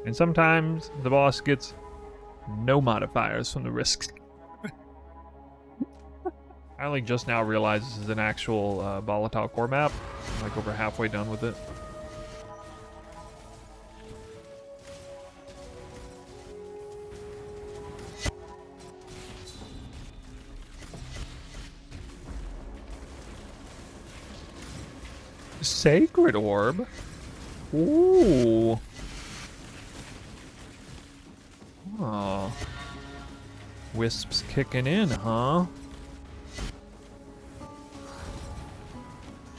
And sometimes the boss gets no modifiers from the risks. I only just now realized this is an actual volatile core map. I'm like over halfway done with it. Sacred orb? Ooh. Oh. Wisp's kicking in, huh?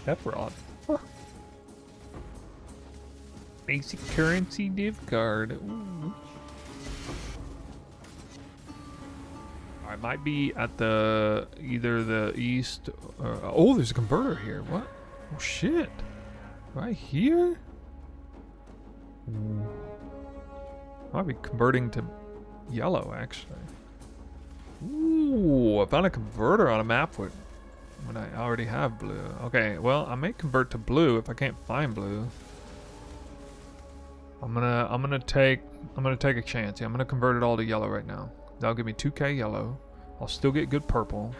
Pepperod. Huh. Basic currency div card. Ooh. I might be at the either the east. Oh, there's a converter here. What? Oh shit! Right here. Ooh. Might be converting to yellow actually. Ooh, I found a converter on a map when I already have blue. Okay, well I may convert to blue if I can't find blue. I'm gonna take a chance. Yeah, I'm gonna convert it all to yellow right now. That'll give me 2k yellow. I'll still get good purple.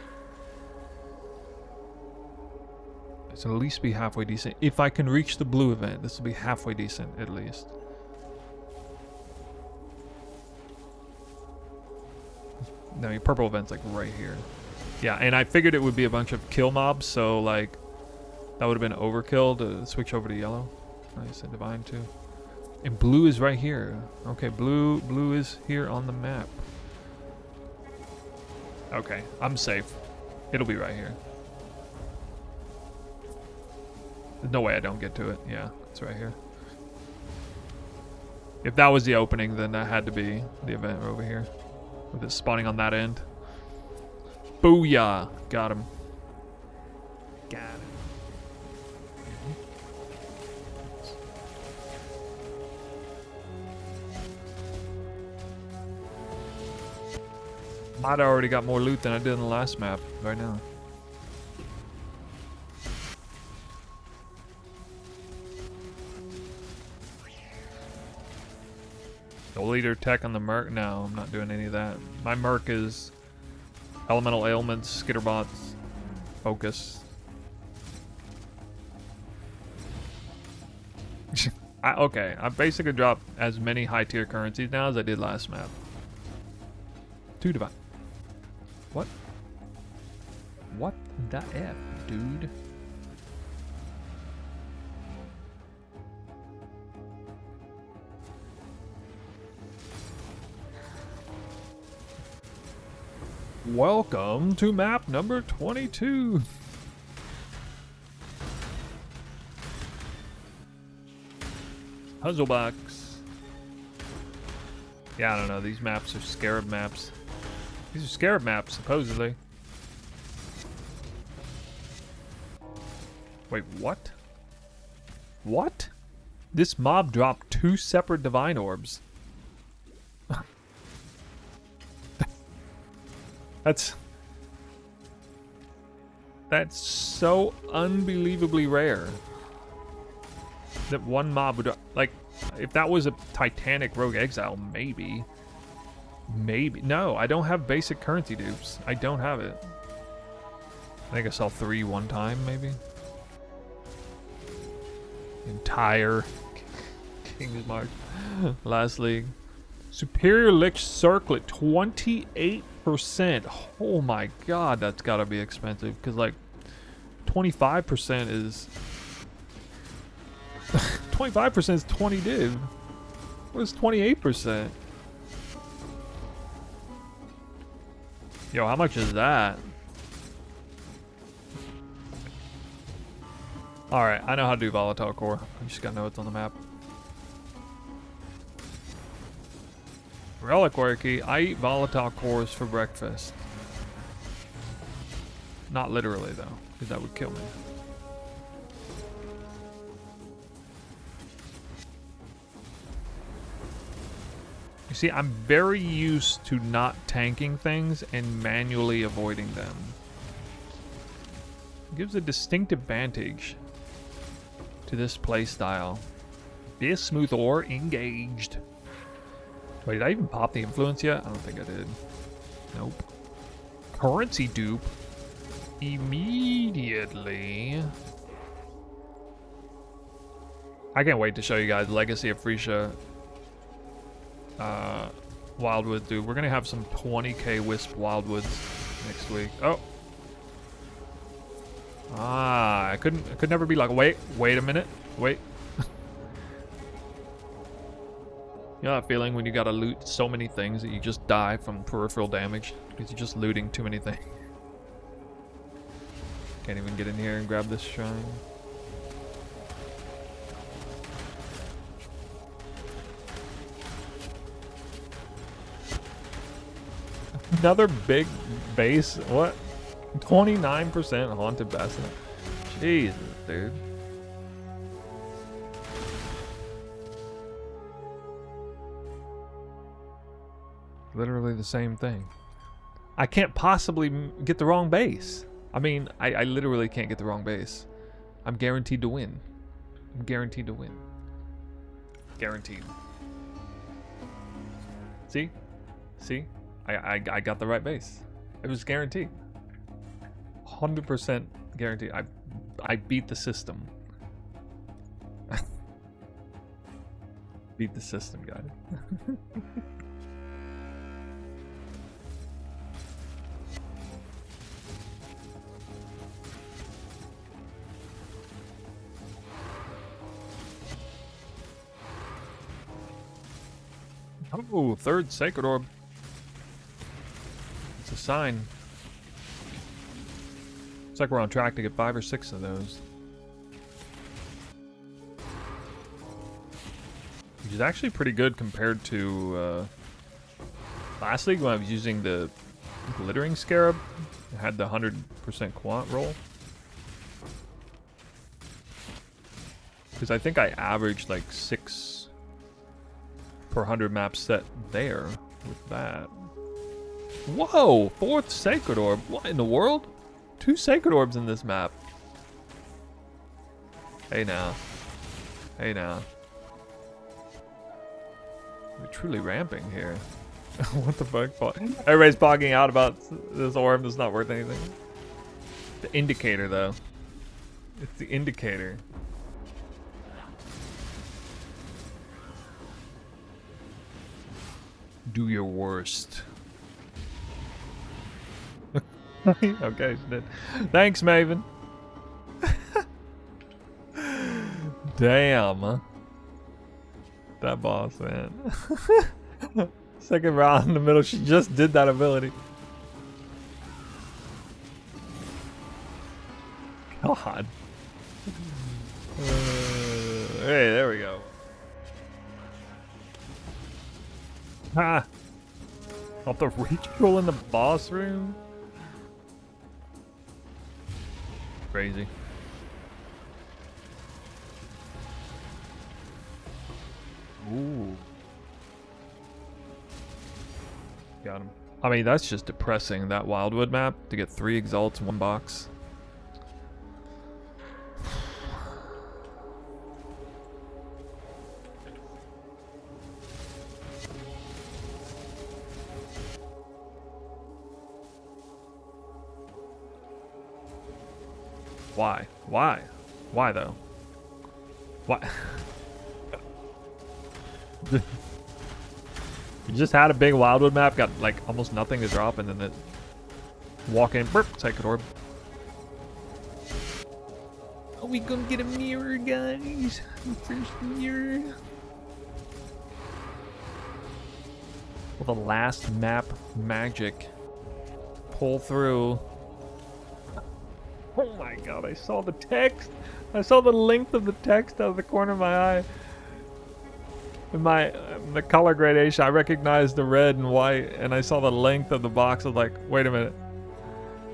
This will at least be halfway decent. If I can reach the blue event, this will be halfway decent at least. No, your purple event's like right here. Yeah, and I figured it would be a bunch of kill mobs, so like that would have been overkill to switch over to yellow. Nice, and divine too. And blue is right here. Okay, blue is here on the map. Okay, I'm safe. It'll be right here. There's no way I don't get to it. Yeah, it's right here. If that was the opening, then that had to be the event over here. With it spawning on that end. Booyah! Got him. Got him. Might have already got more loot than I did in the last map right now. The leader tech on the Merc? No, I'm not doing any of that. My Merc is elemental ailments, skitterbots, focus. Okay, I basically dropped as many high tier currencies now as I did last map. 2 divine. What? What the F, dude? Welcome to map number 22. Puzzle box. Yeah, I don't know. These maps are scarab maps. These are scarab maps, supposedly. Wait, what? What? This mob dropped 2 separate divine orbs. That's so unbelievably rare. That one mob would, like, if that was a Titanic Rogue Exile, maybe. Maybe. No, I don't have basic currency dupes. I don't have it. I think I saw 3 one time, maybe. Entire King's March. Last league. Superior Lich Circlet, 28%. Oh my god, that's gotta be expensive. Because, like, 25% is... 25% is 20 div. What is 28%? Yo, how much is that? Alright, I know how to do volatile core. I just gotta know it's on the map. Reliquary key. I eat volatile cores for breakfast. Not literally though, because that would kill me. You see, I'm very used to not tanking things and manually avoiding them. It gives a distinct advantage to this playstyle. Bismuth ore engaged. Wait, did I even pop the influence yet? I don't think I did. Nope. Currency dupe. Immediately. I can't wait to show you guys Legacy of Freesia. Wildwood dude. We're gonna have some 20k Wisp Wildwoods next week. Oh. Ah, I could never be like, wait a minute. Wait. You know that feeling when you gotta loot so many things that you just die from peripheral damage because you're just looting too many things. Can't even get in here and grab this shrine. Another big base. What? 29% haunted bastion. Jesus, dude. Literally the same thing. I can't possibly get the wrong base. I mean, I literally can't get the wrong base. I'm guaranteed to win. I'm guaranteed to win. Guaranteed. See? See? I got the right base. It was guaranteed. 100% guaranteed. I beat the system. Beat the system, guys. Oh, third Sacred Orb. It's a sign. Looks like we're on track to get 5 or 6 of those. Which is actually pretty good compared to last league when I was using the Glittering Scarab. I had the 100% quant roll. Because I think I averaged like 6 per 100 maps set there with that. Whoa! 4th Sacred Orb. What in the world? 2 Sacred Orbs in this map. Hey now. Hey now. We're truly ramping here. What the fuck? Everybody's bogging out about this orb that's not worth anything. The indicator, though. It's the indicator. Do your worst. Okay, she did. Thanks, Maven. Damn. That boss, man. Second round in the middle, she just did that ability. God. Hey, there we go. Ha! Off the reach roll in the boss room? Crazy. Ooh. Got him. I mean, that's just depressing, that Wildwood map, to get 3 exalts in one box. Why? Why? Why though? Why? You just had a big Wildwood map, got like almost nothing to drop, and then it walk in, burp, Sacred Orb. Are we gonna get a mirror, guys? First mirror. Will the last map magic pull through? Oh my god, I saw the text. I saw the length of the text out of the corner of my eye. In the color gradation, I recognized the red and white, and I saw the length of the box. I was like, wait a minute.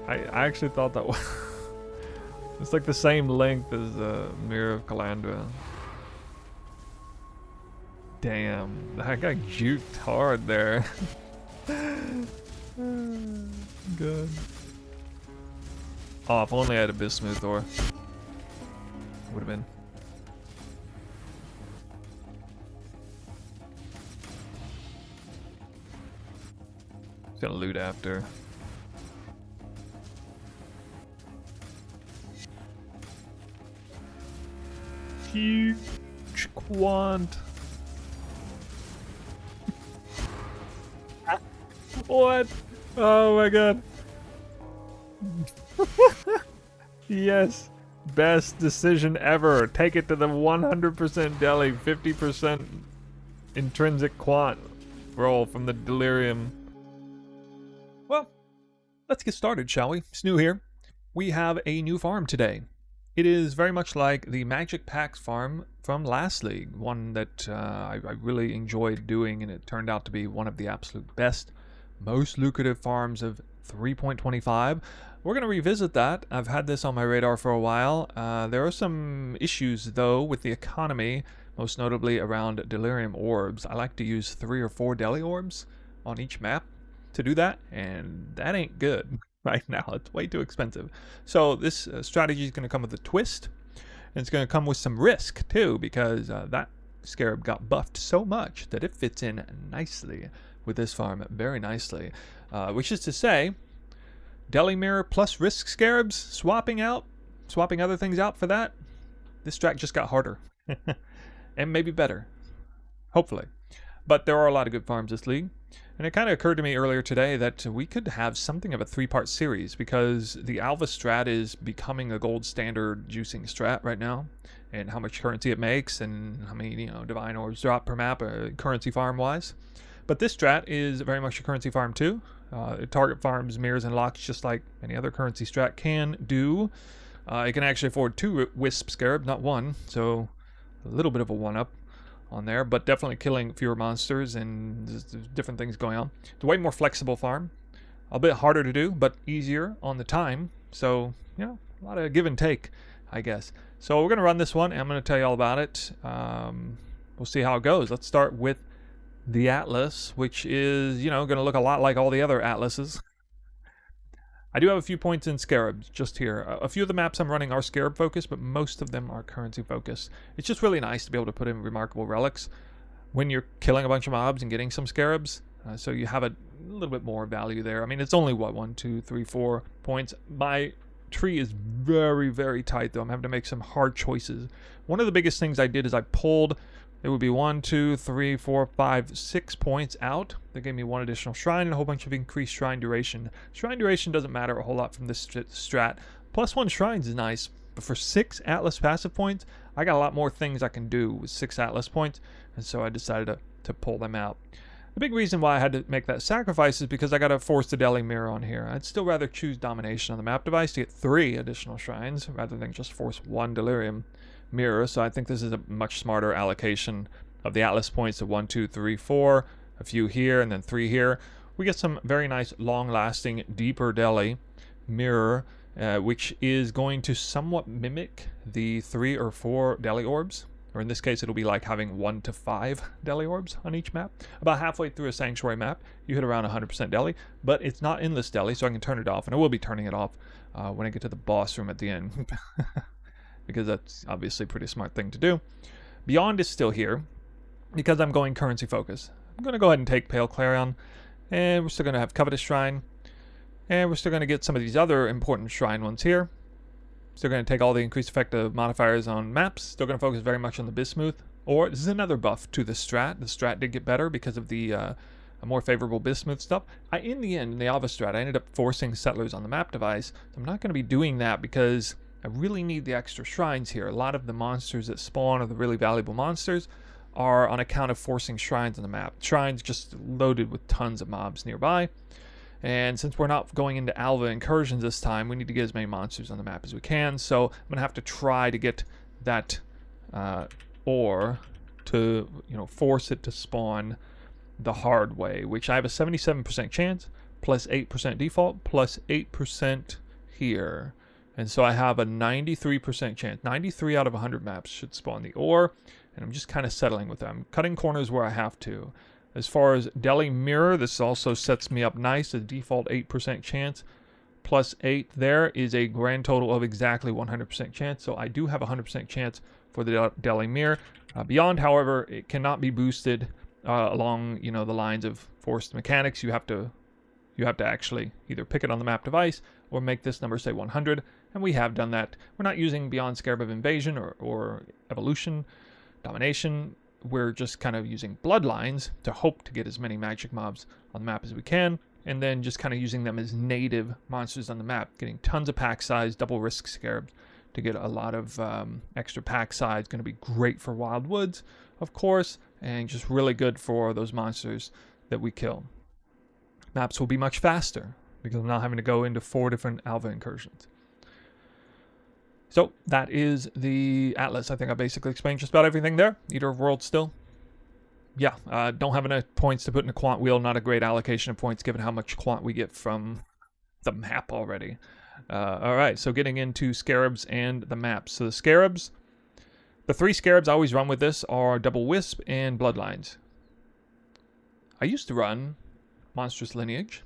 I actually thought that was... It's like the same length as the Mirror of Calandra. Damn, that got juked hard there. Good. Oh, if only I had a Bismuth ore. Would have been. Gonna loot after. Huge quant. What? Oh my god. Yes. Best decision ever. Take it to the 100% deli, 50% intrinsic quant roll from the delirium. Well, let's get started, shall we? It's new here. We have a new farm today. It is very much like the Magic Packs farm from last league, one that I really enjoyed doing, and it turned out to be one of the absolute best, most lucrative farms of 3.25. We're going to revisit that. I've had this on my radar for a while. There are some issues, though, with the economy, most notably around delirium orbs. I like to use 3 or 4 deli orbs on each map to do that, and that ain't good right now. It's way too expensive. So this strategy is going to come with a twist, and it's going to come with some risk too, because that scarab got buffed so much that it fits in nicely with this farm, very nicely. Which is to say, deli mirror plus risk scarabs, swapping other things out for that. This strat just got harder and maybe better, hopefully. But there are a lot of good farms this league. And it kind of occurred to me earlier today that we could have something of a 3-part series, because the Alva strat is becoming a gold standard juicing strat right now, and how much currency it makes, and how many divine orbs drop per map, currency farm wise. But this strat is very much a currency farm too. It target farms mirrors and locks just like any other currency strat can do. It can actually afford 2 wisp scarabs, not 1, so a little bit of a 1-up on there, but definitely killing fewer monsters, and there's different things going on. It's a way more flexible farm, a bit harder to do, but easier on the time. So a lot of give and take, I guess. So we're gonna run this one, and I'm gonna tell you all about it. We'll see how it goes. Let's start with the Atlas, which is gonna look a lot like all the other Atlases. I do have a few points in Scarabs just here. A few of the maps I'm running are Scarab focused, but most of them are currency focused. It's just really nice to be able to put in remarkable relics when you're killing a bunch of mobs and getting some Scarabs. So you have a little bit more value there. I mean, it's only, what, 1, 2, 3, 4 points. My tree is very, very tight, though. I'm having to make some hard choices. One of the biggest things I did is I pulled... It would be 1, 2, 3, 4, 5, 6 points out. That gave me 1 additional shrine and a whole bunch of increased shrine duration. Shrine duration doesn't matter a whole lot from this strat. +1 shrines is nice, but for 6 Atlas passive points, I got a lot more things I can do with 6 Atlas points, and so I decided to pull them out. The big reason why I had to make that sacrifice is because I got to force the deli mirror on here. I'd still rather choose domination on the map device to get 3 additional shrines rather than just force 1 delirium mirror. So I think this is a much smarter allocation of the Atlas points to 1, 2, 3, 4, a few here, and then 3 here. We get some very nice, long-lasting, deeper deli mirror, which is going to somewhat mimic the 3 or 4 deli orbs, or in this case, it'll be like having 1 to 5 deli orbs on each map. About halfway through a sanctuary map, you hit around 100% deli, but it's not endless deli, so I can turn it off, and I will be turning it off when I get to the boss room at the end. Because that's obviously a pretty smart thing to do. Beyond is still here, because I'm going currency focus. I'm going to go ahead and take Pale Clarion, and we're still going to have Covetous Shrine, and we're still going to get some of these other important shrine ones here. Still going to take all the increased effective modifiers on maps, still going to focus very much on the Bismuth, or this is another buff to the strat. The strat did get better because of the more favorable Bismuth stuff. In the end, in the Alva strat, I ended up forcing settlers on the map device. So I'm not going to be doing that because I really need the extra shrines here. A lot of the monsters that spawn, or the really valuable monsters, are on account of forcing shrines on the map. Shrines just loaded with tons of mobs nearby. And since we're not going into Alva incursions this time, we need to get as many monsters on the map as we can. So I'm going to have to try to get that ore to, force it to spawn the hard way, which I have a 77% chance, plus 8% default, plus 8% here. And so I have a 93% chance. 93 out of 100 maps should spawn the ore, and I'm just kind of settling with them. Cutting corners where I have to. As far as Deli Mirror, this also sets me up nice. A default 8% chance, plus 8 there is a grand total of exactly 100% chance. So I do have a 100% chance for the Deli Mirror. Beyond, however, it cannot be boosted along, the lines of forced mechanics. You have to, You have to actually either pick it on the map device or make this number say 100, and we have done that. We're not using Beyond Scarab of Invasion or Evolution, Domination. We're just kind of using Bloodlines to hope to get as many magic mobs on the map as we can, and then just kind of using them as native monsters on the map, getting tons of pack size, double risk Scarabs to get a lot of extra pack size. Going to be great for Wild Woods, of course, and just really good for those monsters that we kill. Maps will be much faster because I'm not having to go into 4 different Alva incursions. So that is the Atlas. I think I basically explained just about everything there. Eater of Worlds still. Yeah, don't have enough points to put in a quant wheel. Not a great allocation of points given how much quant we get from the map already. All right, so getting into Scarabs and the maps. So the Scarabs, the 3 Scarabs I always run with this are Double Wisp and Bloodlines. I used to run Monstrous Lineage.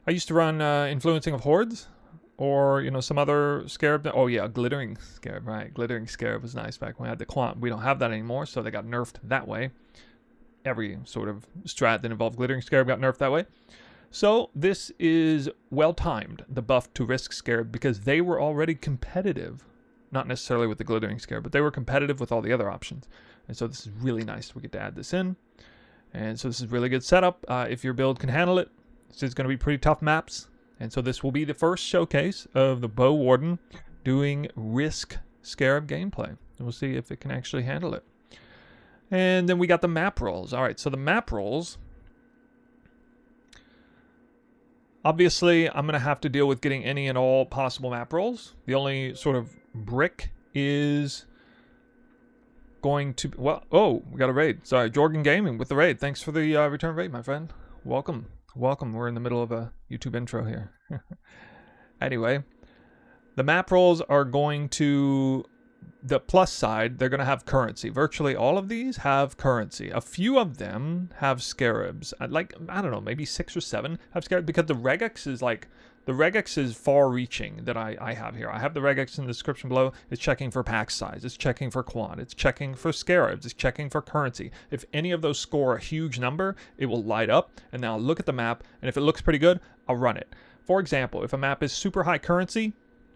I used to run Influencing of Hordes, or, you know, some other Scarab. Oh yeah, Glittering Scarab, right. Glittering Scarab was nice back when we had the Quant. We don't have that anymore, so they got nerfed that way. Every sort of strat that involved Glittering Scarab got nerfed that way. So this is well-timed, the buff to Risk Scarab, because they were already competitive. Not necessarily with the Glittering Scarab, but they were competitive with all the other options. And so this is really nice. We get to add this in. And so this is really good setup. If your build can handle it, this is going to be pretty tough maps. And so this will be the first showcase of the Bow Warden doing Risk Scarab gameplay. And we'll see if it can actually handle it. And then we got the map rolls. All right, so the map rolls. Obviously, I'm going to have to deal with getting any and all possible map rolls. The only sort of brick is going to... Well, oh, we got a raid. Sorry, Jorgen Gaming with the raid. Thanks for the return raid, my friend. Welcome. Welcome. We're in the middle of a YouTube intro here. Anyway, the map rolls are going to... The plus side, they're going to have currency. Virtually all of these have currency. A few of them have Scarabs. Like, I don't know, maybe 6 or 7 have Scarabs, because the regex is like... The regex is far-reaching that I have here. I have the regex in the description below. It's checking for pack size. It's checking for quant. It's checking for Scarabs. It's checking for currency. If any of those score a huge number, it will light up. And now I'll look at the map, and if it looks pretty good, I'll run it. For example, if a map is super high currency,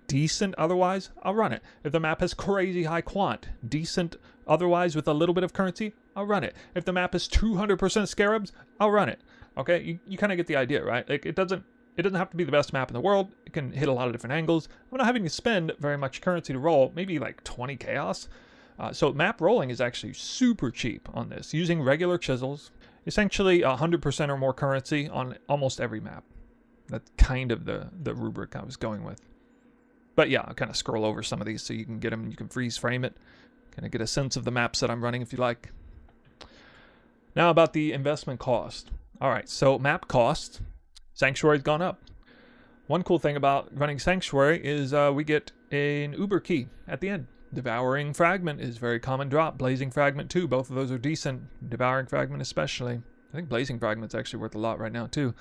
decent otherwise, I'll run it. If the map has crazy high quant, decent otherwise with a little bit of currency, I'll run it. If the map is 200% Scarabs, I'll run it. Okay, you kind of get the idea, right? Like, it doesn't have to be the best map in the world. It can hit a lot of different angles. I'm not having to spend very much currency to roll, maybe like 20 chaos. So map rolling is actually super cheap on this, using regular chisels. Essentially 100% or more currency on almost every map. That's kind of the rubric I was going with. But yeah, I'll kind of scroll over some of these so you can get them and you can freeze frame it. Kind of get a sense of the maps that I'm running if you like. Now about the investment cost. All right, so map cost. Sanctuary's gone up. One cool thing about running Sanctuary is we get an Uber key at the end. Devouring Fragment is very common drop. Blazing Fragment too. Both of those are decent. Devouring Fragment especially. I think Blazing Fragment's actually worth a lot right now too,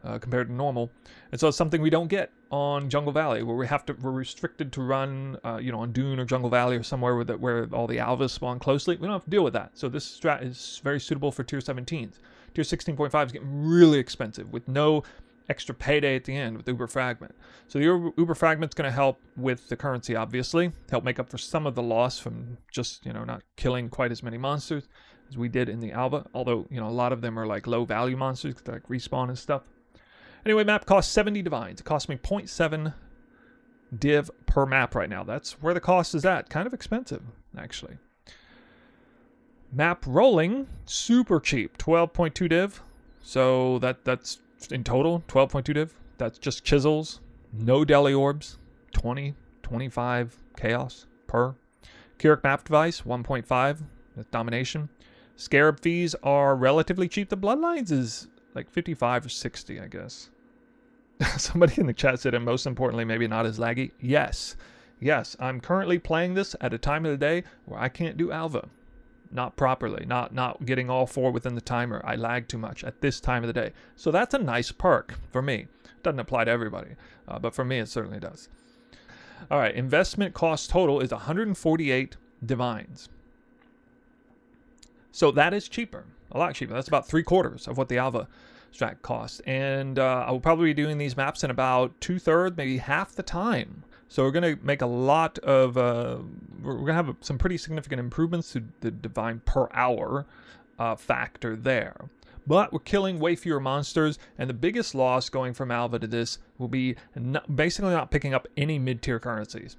compared to normal. And so it's something we don't get on Jungle Valley, where we're restricted to run, on Dune or Jungle Valley or somewhere where all the Alvas spawn closely. We don't have to deal with that. So this strat is very suitable for tier 17s. Tier 16.5 is getting really expensive with no extra payday at the end with Uber Fragment. So the Uber Fragment's going to help with the currency, obviously, help make up for some of the loss from just, not killing quite as many monsters as we did in the Alva. Although, a lot of them are like low value monsters, like respawn and stuff. Anyway, map costs 70 divines. It costs me 0.7 div per map right now. That's where the cost is at. Kind of expensive, actually. Map rolling, super cheap. 12.2 div. So that's in total, 12.2 div. That's just chisels, no deli orbs, 20, 25 chaos per. Keurig map device, 1.5. That's domination. Scarab fees are relatively cheap. The Bloodlines is like 55 or 60, I guess. Somebody in the chat said, and most importantly, maybe not as laggy. Yes, I'm currently playing this at a time of the day where I can't do Alva. Not properly, not getting all 4 within the timer. I lag too much at this time of the day. So that's a nice perk for me. Doesn't apply to everybody, but for me it certainly does. All right, investment cost total is 148 divines. So that is cheaper, a lot cheaper. That's about 3/4 of what the Alva strat cost. And I will probably be doing these maps in about 2/3, maybe half the time. So we're going to make a lot of, we're going to have some pretty significant improvements to the divine per hour factor there. But we're killing way fewer monsters, and the biggest loss going from Alva to this will be basically not picking up any mid-tier currencies.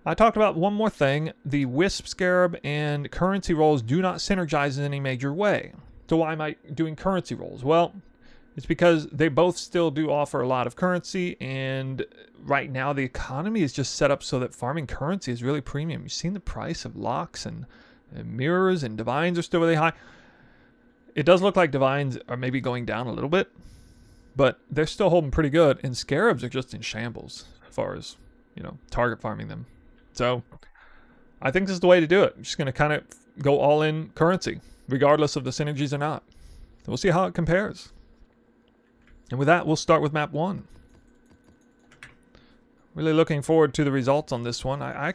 I talked about one more thing. The Wisp Scarab and currency rolls do not synergize in any major way. So why am I doing currency rolls? Well, it's because they both still do offer a lot of currency, and right now the economy is just set up so that farming currency is really premium. You've seen the price of locks and mirrors, and divines are still really high. It does look like divines are maybe going down a little bit, but they're still holding pretty good, and scarabs are just in shambles as far as, you know, target farming them. So I think this is the way to do it. I'm just going to kind of go all in currency, regardless of the synergies or not. We'll see how it compares. And with that, we'll start with map 1. Really looking forward to the results on this one. I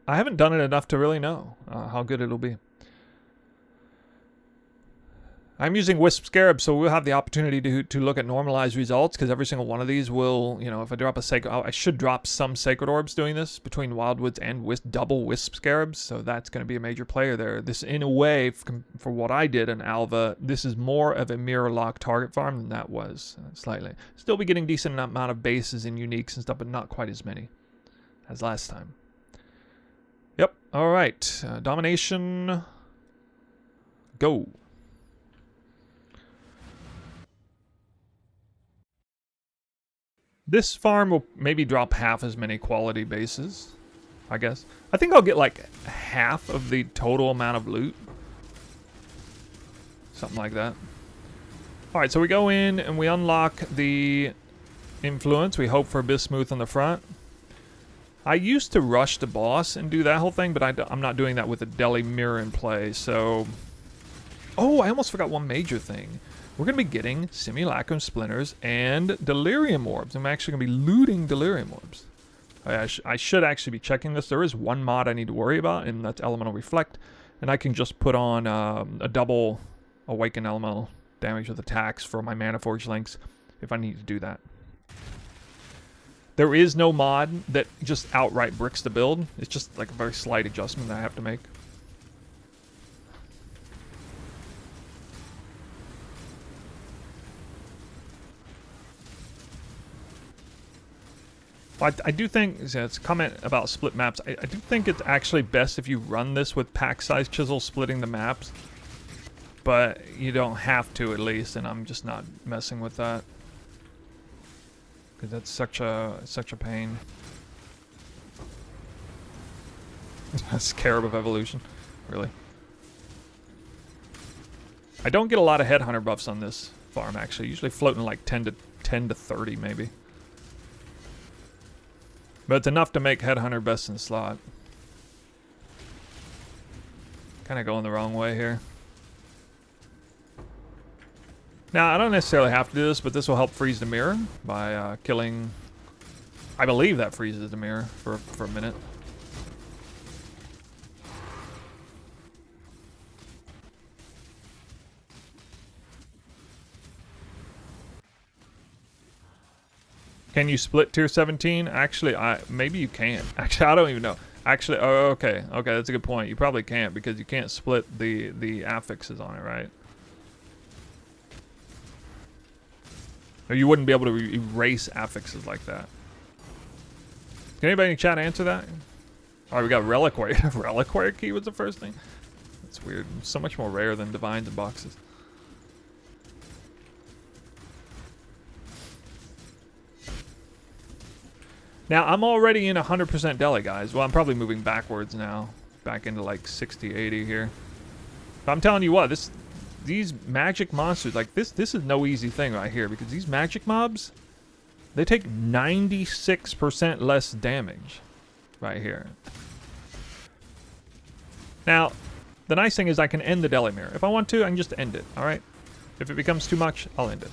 haven't done it enough to really know how good it'll be. I'm using Wisp Scarab, so we'll have the opportunity to look at normalized results, because every single one of these will, you know, if I drop a sacred, I should drop some sacred orbs doing this between Wildwoods and double Wisp Scarabs, so that's going to be a major player there. This, in a way, for what I did in Alva, this is more of a mirror lock target farm than that was, slightly. Still be getting decent amount of bases and uniques and stuff, but not quite as many as last time. Yep, alright, domination, go. This farm will maybe drop half as many quality bases, I guess. I think I'll get like half of the total amount of loot. Something like that. Alright, so we go in and we unlock the influence. We hope for Bismuth on the front. I used to rush the boss and do that whole thing, but I'm not doing that with a Deli Mirror in play, so... Oh, I almost forgot one major thing. We're going to be getting Simulacrum Splinters and Delirium Orbs. I'm actually going to be looting Delirium Orbs. I should actually be checking this. There is one mod I need to worry about, and that's Elemental Reflect. And I can just put on a double Awaken Elemental damage with attacks for my Mana Forge links if I need to do that. There is no mod that just outright bricks the build. It's just like a very slight adjustment that I have to make. I do think, it's a comment about split maps, I do think it's actually best if you run this with pack size chisel splitting the maps. But you don't have to, at least, and I'm just not messing with that. Because that's such a pain. Scarab of Evolution, really. I don't get a lot of Headhunter buffs on this farm, actually. Usually floating like 10 to 30, maybe. But it's enough to make Headhunter best in slot. Kind of going the wrong way here. Now, I don't necessarily have to do this, but this will help freeze the mirror by killing... I believe that freezes the mirror for a minute. Can you split tier 17? Actually, maybe you can. Actually, I don't even know. Actually, oh, okay. Okay, that's a good point. You probably can't, because you can't split the affixes on it, right? Or you wouldn't be able to erase affixes like that. Can anybody in chat answer that? Alright, we got Reliquary. Reliquary key was the first thing? That's weird. It's so much more rare than divines and boxes. Now, I'm already in 100% deli, guys. Well, I'm probably moving backwards now. Back into like 60, 80 here. But I'm telling you what, these magic monsters, like this is no easy thing right here, because these magic mobs, they take 96% less damage right here. Now, the nice thing is I can end the deli mirror. If I want to, I can just end it, alright? If it becomes too much, I'll end it.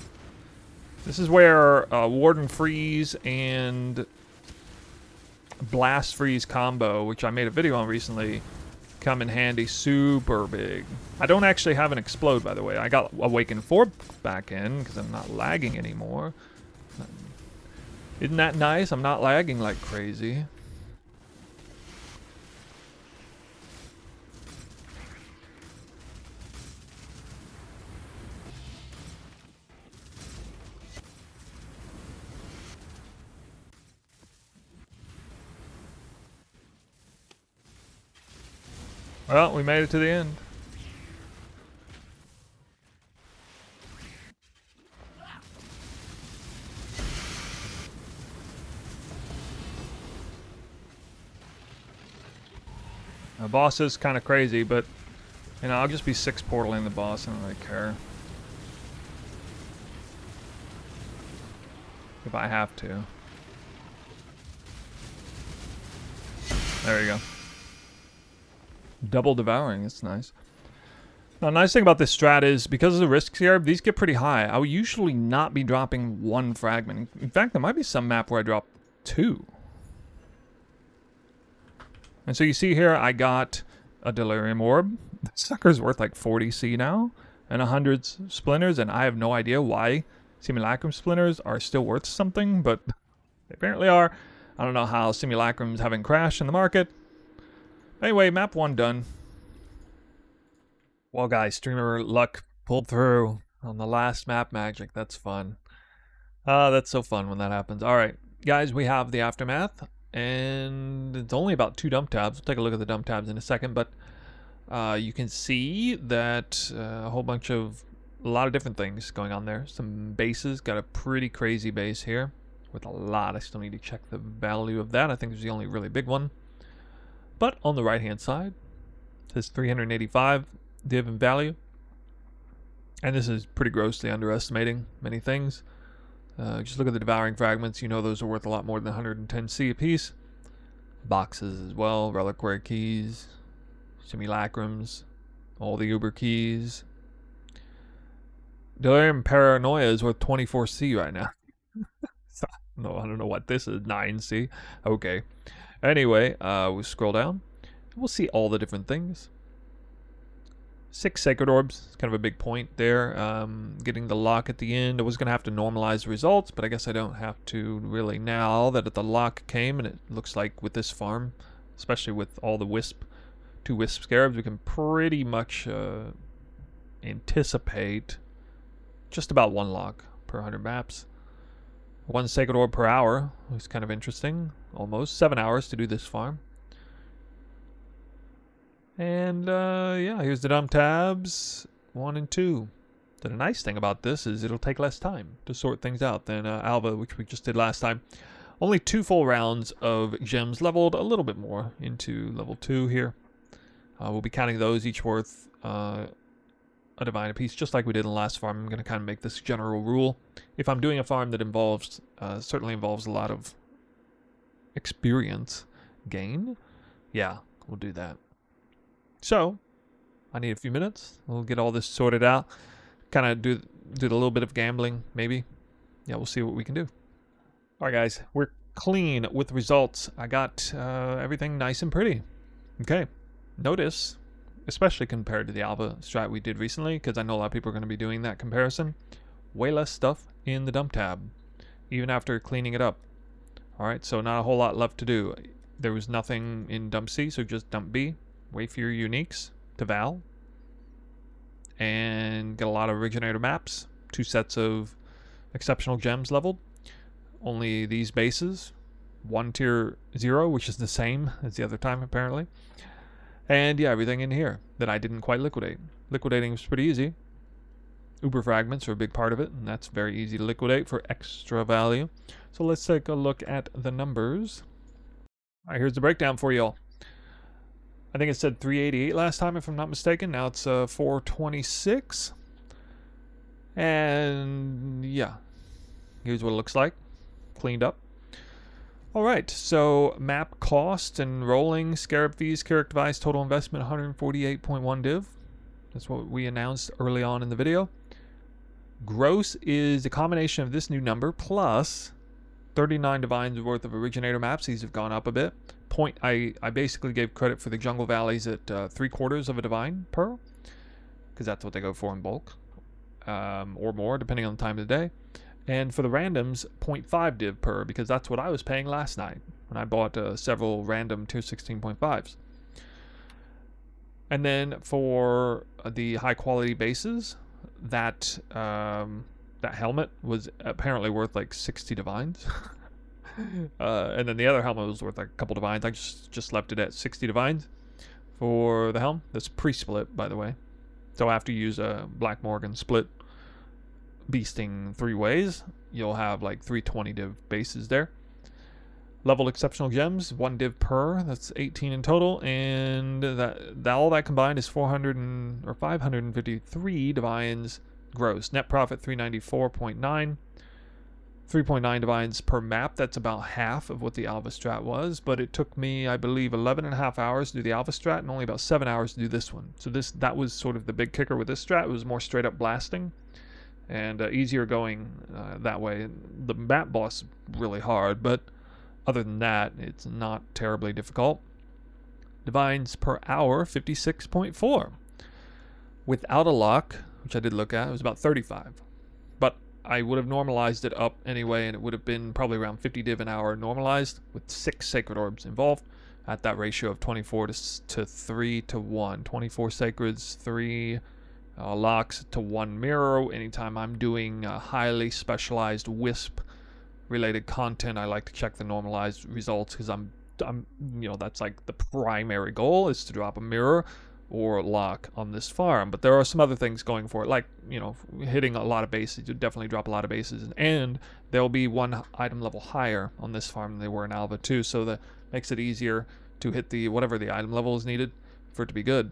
This is where Warden Freeze and Blast Freeze combo, which I made a video on recently, come in handy super big. I don't actually have an explode, by the way. I got Awaken 4 back in because I'm not lagging anymore. Isn't that nice? I'm not lagging like crazy. Well, we made it to the end. The boss is kind of crazy, but you know, I'll just be 6 portaling the boss. I don't really care. If I have to. There you go. Double devouring, it's nice. Now, nice thing about this strat is, because of the risk scarab, these get pretty high. I would usually not be dropping 1 fragment. In fact, there might be some map where I drop 2. And so you see here, I got a delirium orb. The sucker's worth like 40 C now, and 100 splinters, and I have no idea why simulacrum splinters are still worth something, but they apparently are. I don't know how simulacrums haven't crashed in the market. Anyway, map 1 done. Well, guys, streamer luck pulled through on the last map magic. That's fun. That's so fun when that happens. All right, guys, we have the aftermath, and it's only about 2 dump tabs. We'll take a look at the dump tabs in a second, but you can see that a whole bunch of a lot of different things going on there. Some bases, got a pretty crazy base here with a lot. I still need to check the value of that. I think it's the only really big one. But on the right hand side, it says 385 div in value. And this is pretty grossly underestimating many things. Just look at the devouring fragments. You know those are worth a lot more than 110 C a piece. Boxes as well, reliquary keys, simulacrums, all the uber keys. Delirium Paranoia is worth 24 C right now. No, I don't know what this is. 9 C. Okay. Anyway, we scroll down. We'll see all the different things. 6 sacred orbs. It's kind of a big point there. Getting the lock at the end. I was going to have to normalize the results, but I guess I don't have to really now that the lock came, and it looks like with this farm, especially with all the 2 wisp scarabs, we can pretty much anticipate just about 1 lock per 100 maps. 1 sacred orb per hour was kind of interesting. Almost 7 hours to do this farm. And yeah, here's the dump tabs 1 and 2. So the nice thing about this is it'll take less time to sort things out than Alva, which we just did last time. Only 2 full rounds of gems leveled, a little bit more into level 2 here. We'll be counting those, each worth a divine apiece, just like we did in the last farm. I'm going to kind of make this general rule. If I'm doing a farm that involves, certainly involves a lot of experience gain, yeah, we'll do that. So, I need a few minutes. We'll get all this sorted out. Kind of do a little bit of gambling, maybe. Yeah, we'll see what we can do. All right, guys, we're clean with results. I got everything nice and pretty. Okay, notice, especially compared to the alpha strat we did recently, because I know a lot of people are going to be doing that comparison, way less stuff in the dump tab, even after cleaning it up. All right, so not a whole lot left to do. There was nothing in dump C, so just dump B. Wait for your uniques to val. And get a lot of originator maps. 2 sets of exceptional gems leveled. Only these bases. 1 tier 0, which is the same as the other time apparently. And yeah, everything in here that I didn't quite liquidate. Liquidating was pretty easy. Uber fragments are a big part of it, and that's very easy to liquidate for extra value. So let's take a look at the numbers. All right, here's the breakdown for y'all. I think it said 388 last time, if I'm not mistaken. Now it's 426. And yeah, here's what it looks like. Cleaned up. All right, so map cost and rolling, scarab fees, character device, total investment 148.1 div. That's what we announced early on in the video. Gross is a combination of this new number plus 39 divines worth of originator maps. These have gone up a bit. I basically gave credit for the jungle valleys at 3/4 of a divine per, because that's what they go for in bulk, or more depending on the time of the day. And for the randoms, 0.5 div per, because that's what I was paying last night when I bought several random tier 16.5s. And then for the high quality bases, that that helmet was apparently worth like 60 divines. And then the other helmet was worth like a couple divines. I just left it at 60 divines for the helm. That's pre-split, by the way. So after you use a Black Morgan split beasting 3 ways, you'll have like 320 div bases there. Level exceptional gems, 1 div per. That's 18 in total, and that all that combined is 553 divines gross. Net profit 394.9. 3.9 divines per map. That's about half of what the Alva strat was, but it took me, I believe, 11.5 hours to do the Alva strat and only about 7 hours to do this one. So that was sort of the big kicker with this strat. It was more straight up blasting and easier going that way. The map boss is really hard, but other than that, it's not terribly difficult. Divines per hour, 56.4. Without a lock, which I did look at, it was about 35. But I would have normalized it up anyway, and it would have been probably around 50 div an hour normalized with 6 sacred orbs involved at that ratio of 24 to 3 to 1. 24 sacreds, 3 locks to 1 mirror. Anytime I'm doing highly specialized wisp related content, I like to check the normalized results, because I'm that's like the primary goal, is to drop a mirror or lock on this farm. But there are some other things going for it, like hitting a lot of bases. You definitely drop a lot of bases, and there'll be 1 item level higher on this farm than they were in Alva too, so that makes it easier to hit the whatever the item level is needed for it to be good.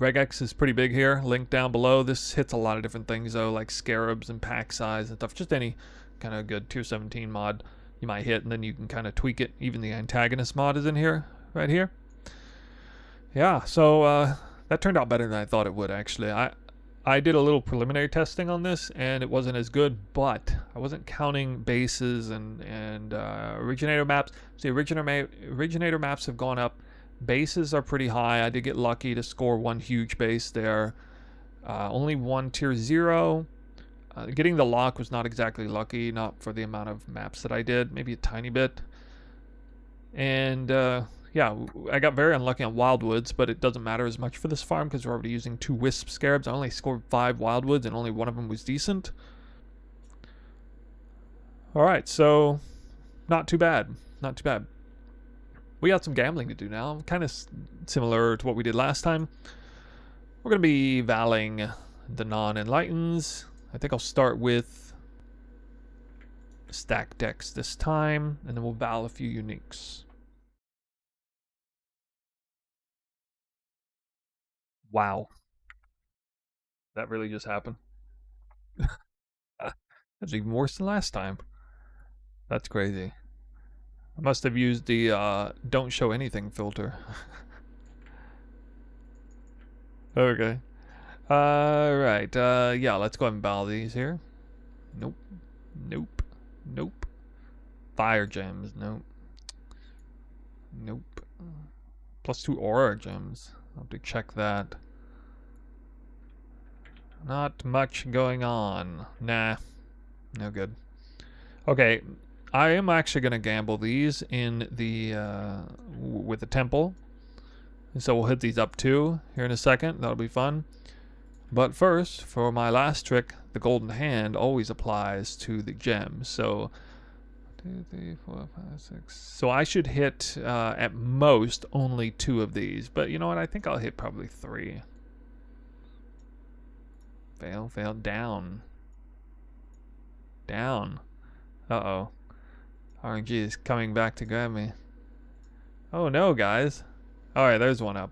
Regex is pretty big here, linked down below. This hits a lot of different things though, like scarabs and pack size and stuff. Just any kind of good tier 17 mod you might hit, and then you can kind of tweak it. Even the antagonist mod is in here, right here. Yeah, so that turned out better than I thought it would, actually. I did a little preliminary testing on this, and it wasn't as good, but I wasn't counting bases and originator maps. See, originator maps have gone up. Bases are pretty high. I did get lucky to score 1 huge base there. Only 1 tier 0. Getting the lock was not exactly lucky, not for the amount of maps that I did, maybe a tiny bit. And yeah, I got very unlucky on Wildwoods, but it doesn't matter as much for this farm because we're already using 2 Wisp Scarabs. I only scored 5 Wildwoods, and only 1 of them was decent. Alright, so not too bad. Not too bad. We got some gambling to do now, kind of similar to what we did last time. We're going to be valing the non-enlightens. I think I'll start with stack decks this time, and then we'll val a few uniques. Wow. That really just happened. That's even worse than last time. That's crazy. I must have used the don't show anything filter. Okay. Alright, yeah, let's go ahead and val these here. Nope. Nope. Nope. Fire gems, nope. Nope. +2 aura gems. I'll have to check that. Not much going on. Nah. No good. Okay, I am actually going to gamble these in the with the temple. And so we'll hit these up too here in a second. That'll be fun. But first, for my last trick, the golden hand always applies to the gems. So 2, 3, 4, 5, 6. So I should hit at most only 2 of these. But you know what? I think I'll hit probably 3. Fail, fail, down. Down. Uh-oh. RNG is coming back to grab me. Oh no, guys. Alright, there's 1 up.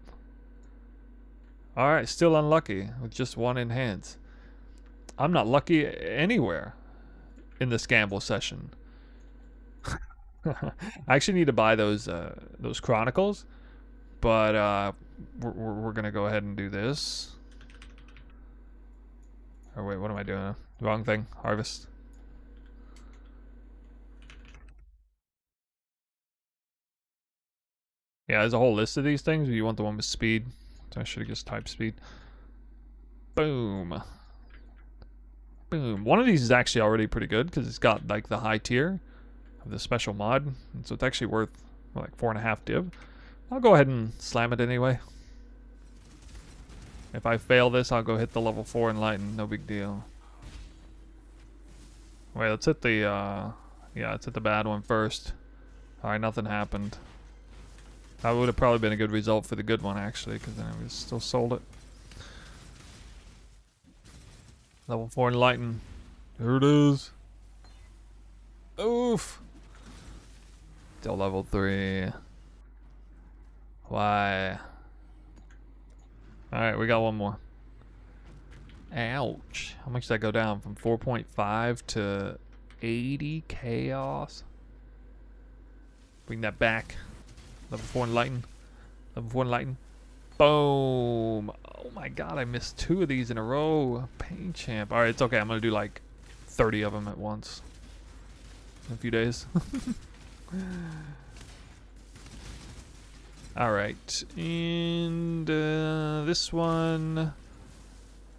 Alright, still unlucky with just 1 in hands. I'm not lucky anywhere in this gamble session. I actually need to buy those Chronicles, but we're gonna go ahead and do this. Or wait, what am I doing? Wrong thing. Harvest. Yeah, there's a whole list of these things, but you want the one with speed. So I should have just typed speed. Boom. Boom. One of these is actually already pretty good because it's got like the high tier of the special mod. And so it's actually worth like 4.5 div. I'll go ahead and slam it anyway. If I fail this, I'll go hit the level 4 Enlighten. No big deal. Wait, let's hit the, yeah, let's hit the bad one first. Alright, nothing happened. That would have probably been a good result for the good one, actually, because then I would have still sold it. Level 4 Enlighten. Here it is. Oof. Still level 3. Why? Alright, we got one more. Ouch. How much did that go down? From 4.5 to 80 chaos? Bring that back. Level 4 Enlighten. Level 4 Enlighten. Boom. Oh my god, I missed 2 of these in a row. Pain champ. Alright, it's okay. I'm going to do like 30 of them at once. In a few days. Alright. And this one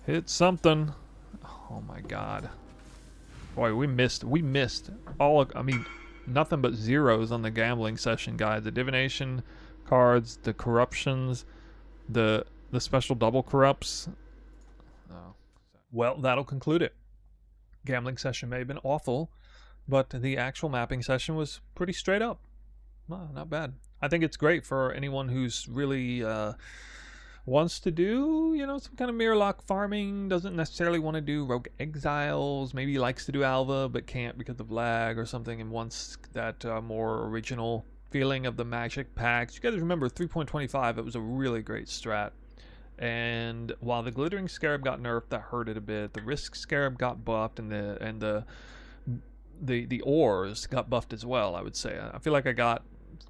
hit something. Oh my god. Boy, we missed all of, I mean, nothing but zeros on the gambling session, guys. The divination cards, the corruptions, the special double corrupts. Oh. Well, that'll conclude it. Gambling session may have been awful, but the actual mapping session was pretty straight up. No, not bad. I think it's great for anyone who's really wants to do, you know, some kind of mirror lock farming, doesn't necessarily want to do rogue exiles, maybe likes to do alva but can't because of lag or something, and wants that more original feeling of the magic packs. You guys remember 3.25, it was a really great strat. And while the glittering scarab got nerfed, that hurt it a bit. The risk scarab got buffed, and the ores got buffed as well, I would say. I feel like I got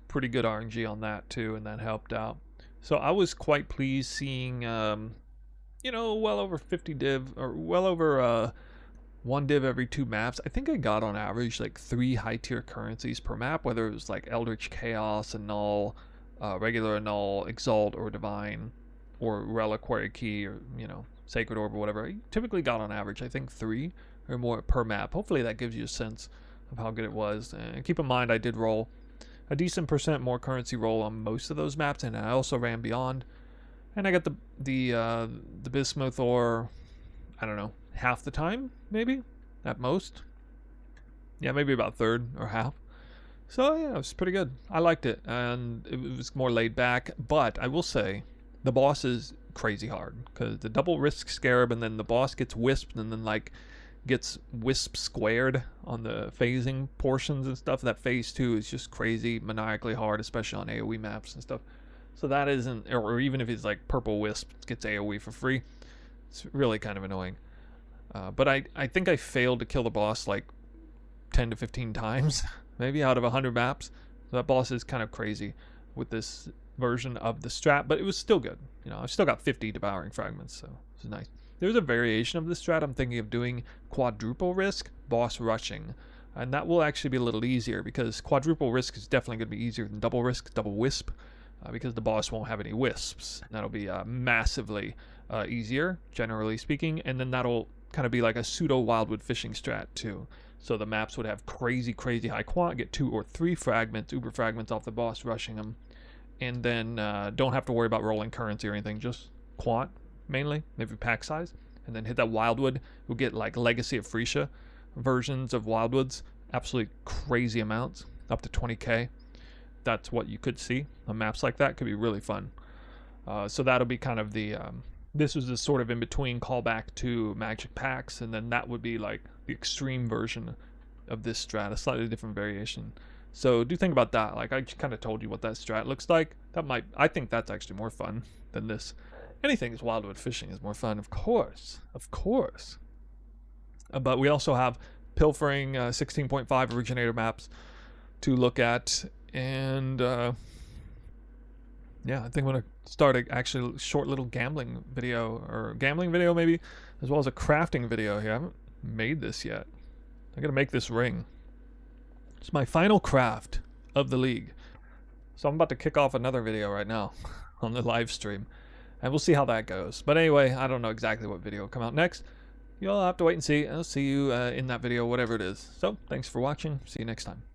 pretty good RNG on that too, and that helped out. So I was quite pleased seeing, you know, well over 50 div, or well over 1 div every 2 maps. I think I got on average like 3 high tier currencies per map, whether it was like Eldritch Chaos, Annul, regular Annul, Exalt, or Divine, or Reliquary Key, or, you know, Sacred Orb, or whatever. I typically got on average, I think, 3 or more per map. Hopefully that gives you a sense of how good it was. And keep in mind, I did roll a decent percent more currency roll on most of those maps, and I also ran beyond. And I got the bismuth ore, I don't know, half the time, maybe, at most. Yeah, maybe about third or half. So yeah, it was pretty good. I liked it, and it was more laid back. But I will say, the boss is crazy hard, because the double risk scarab, and then the boss gets wisped, and then like gets wisp squared on the phasing portions and stuff. That phase 2 is just crazy maniacally hard, especially on AoE maps and stuff. So that isn't, or even if it's like purple wisp gets AoE for free, it's really kind of annoying. But I think I failed to kill the boss like 10 to 15 times, maybe out of 100 maps. So that boss is kind of crazy with this version of the strat, but it was still good. You know, I've still got 50 devouring fragments, so it's nice. There's a variation of the strat I'm thinking of doing: quadruple risk, boss rushing. And that will actually be a little easier, because quadruple risk is definitely going to be easier than double risk, double wisp, because the boss won't have any wisps. That'll be massively easier, generally speaking. And then that'll kind of be like a pseudo wildwood fishing strat too. So the maps would have crazy, crazy high quant, get 2 or 3 fragments, uber fragments off the boss rushing them. And then don't have to worry about rolling currency or anything, just quant mainly, maybe pack size, and then hit that wildwood. We'll get like Legacy of Frisia versions of wildwoods, absolutely crazy amounts, up to 20k. That's what you could see on maps like that. Could be really fun. So that'll be kind of the this was the sort of in between callback to Magic Packs, and then that would be like the extreme version of this strat, a slightly different variation. So do think about that. Like, I kind of told you what that strat looks like. That might, I think that's actually more fun than this. Anything is wildwood fishing is more fun, of course, but we also have pilfering 16.5 originator maps to look at, and yeah, I think I'm gonna start a actually short little gambling video, maybe, as well as a crafting video here. I haven't made this yet. I gotta make this ring. It's my final craft of the league. So I'm about to kick off another video right now on the live stream, and we'll see how that goes. But anyway, I don't know exactly what video will come out next. You'll have to wait and see. I'll see you in that video, whatever it is. So thanks for watching. See you next time.